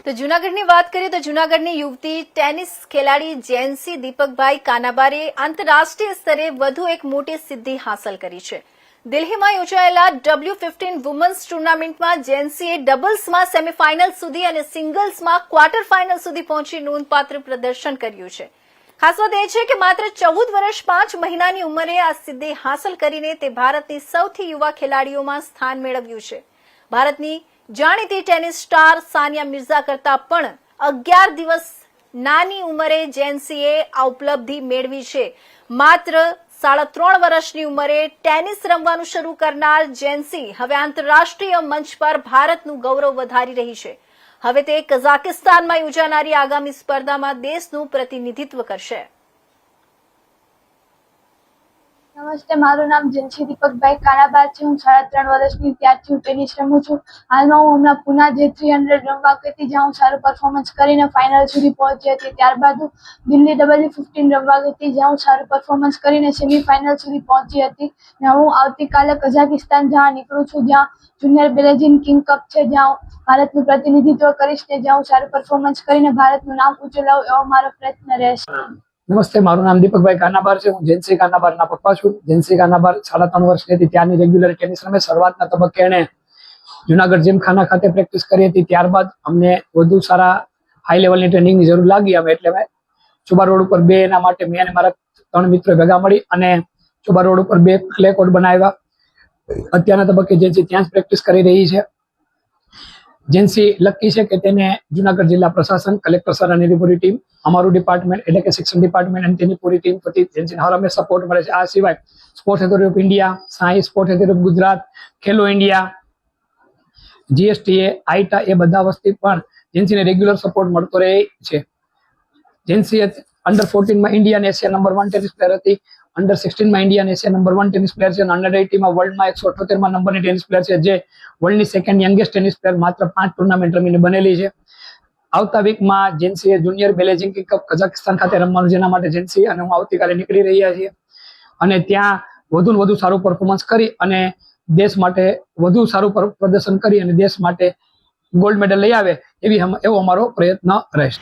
તો જૂનાગઢની વાત કરીએ તો જૂનાગઢની યુવતી ટેનિસ ખેલાડી જેન્સી દીપકભાઈ કાનાબારે આંતરરાષ્ટ્રીય સ્તરે વધુ એક મોટી સિદ્ધિ હાંસલ કરી છે। દિલ્હીમાં યોજાયેલા W15 વુમન્સ ટુર્નામેન્ટમાં જેન્સીએ ડબલ્સમાં સેમીફાઇનલ સુધી અને સિંગલ્સમાં ક્વાર્ટર ફાઇનલ સુધી પહોંચી નોંધપાત્ર પ્રદર્શન કર્યું છે। ખાસ વાત એ છે કે માત્ર 14 વર્ષ 5 મહિનાની ઉંમરે આ સિદ્ધિ હાંસલ કરીને તે ભારતની સૌથી યુવા ખેલાડીઓમાં સ્થાન મેળવ્યું છે। ભારતની જાણીતી ટેનિસ સ્ટાર સાનિયા મિર્ઝા કરતા પણ 11 દિવસ નાની ઉંમરે જેન્સીએ આ ઉપલબ્ધિ મેળવી છે। માત્ર 3.5 વર્ષની ઉંમરે ટેનિસ રમવાનું શરૂ કરનાર જેન્સી હવે આંતરરાષ્ટ્રીય મંચ પર ભારતનું ગૌરવ વધારી રહી છે। હવે તે કઝાકિસ્તાનમાં યોજાનારી આગામી સ્પર્ધામાં દેશનું પ્રતિનિધિત્વ કરશે। નમસ્તે, મારું નામ જેન્સી દીપકભાઈ કાનાબાર છે। હું 3.5 વર્ષની ત્યારથી હું ટેનિસ રમું છું। હાલમાં હું હમણાં પુના J300 રમવા ગઈ હતી, જ્યાં હું સારું પરફોર્મન્સ કરીને ફાઇનલ સુધી પહોંચી હતી। ત્યારબાદ હું દિલ્હી W15 રમવા ગઈ હતી, જ્યાં હું સારું પરફોર્મન્સ કરીને સેમીફાઇનલ સુધી પહોંચી હતી। અને હું આવતીકાલે કઝાકિસ્તાન જવા નીકળું છું, જ્યાં જુનિયર બેલેજિન કિંગ કપ છે, જ્યાં હું ભારતનું પ્રતિનિધિત્વ કરીશ ને જ્યાં હું સારું પરફોર્મન્સ કરીને ભારતનું નામ ઊંચું લાવું એવો મારો પ્રયત્ન રહેશે। નમસ્તે, મારું નામ દીપકભાઈ કાનાબાર છે। હું જેન્સી કાનાબારના પપ્પા છું। જેન્સી કાનાબાર 3.5 વર્ષની હતી ત્યારની રેગ્યુલર ટેનિસ રમે। શરૂઆતના તબક્કે એણે જુનાગઢ જીમખાના ખાતે પ્રેક્ટિસ કરી હતી। ત્યારબાદ અમને વધુ સારા હાઈ લેવલની ટ્રેનિંગની જરૂર લાગી એટલે અમે ચોબા રોડ ઉપર એના માટે મેં અને મારા 3 મિત્રો ભેગા મળી અને ચોબા રોડ ઉપર 2 ક્લે કોર્ટ બનાવ્યા। અત્યારના તબક્કે જેન્સી ત્યાં જ પ્રેક્ટિસ કરી રહી છે। જેન્સી લકી છે કે તેને જુનાગઢ જિલ્લા પ્રશાસન, કલેક્ટર સર અને એની પૂરી ટીમ, અમારું ડિપાર્ટમેન્ટ એટલે કે શિક્ષણ ડિપાર્ટમેન્ટ અને તેની પૂરી ટીમ પરથી જેન્સીને હર હંમેશા સપોર્ટ મળે છે। આ સિવાય sports authority of India, SAI sports authority of Gujarat, Khelo India, GSTA, આઈટા એ બધા વસ્તી પણ જેન્સીને રેગ્યુલર સપોર્ટ મળતો રહે છે। જેન્સી અંડર 14 માં ઇન્ડિયા અને એશિયા નંબર 1 ટેનિસ પ્લેયર હતી, અંડર 16 માં ઇન્ડિયા અને એશિયા નંબર 1 ટેનિસ પ્લેયર છે અને અંડર 18 માં વર્લ્ડમાં 178 માં નંબરની ટેનિસ પ્લેયર છે, જે વર્લ્ડની સેકન્ડ યંગેસ્ટ ટેનિસ પ્લેયર માત્ર 5 ટુર્નામેન્ટ રમીને બનેલી છે। આવતા વીકમાં જેન્સીએ જુનિયર બેલેજિંગ કિંગ કપ કઝાકિસ્તાન ખાતે રમવાનું, જેના માટે જેન્સી અને હું આવતીકાલે નીકળી રહ્યા છીએ અને ત્યાં વધુ સારું પરફોર્મન્સ કરી અને દેશ માટે વધુ સારું પ્રદર્શન કરી અને દેશ માટે ગોલ્ડ મેડલ લઈ આવે એવો અમારો પ્રયત્ન રહેશે।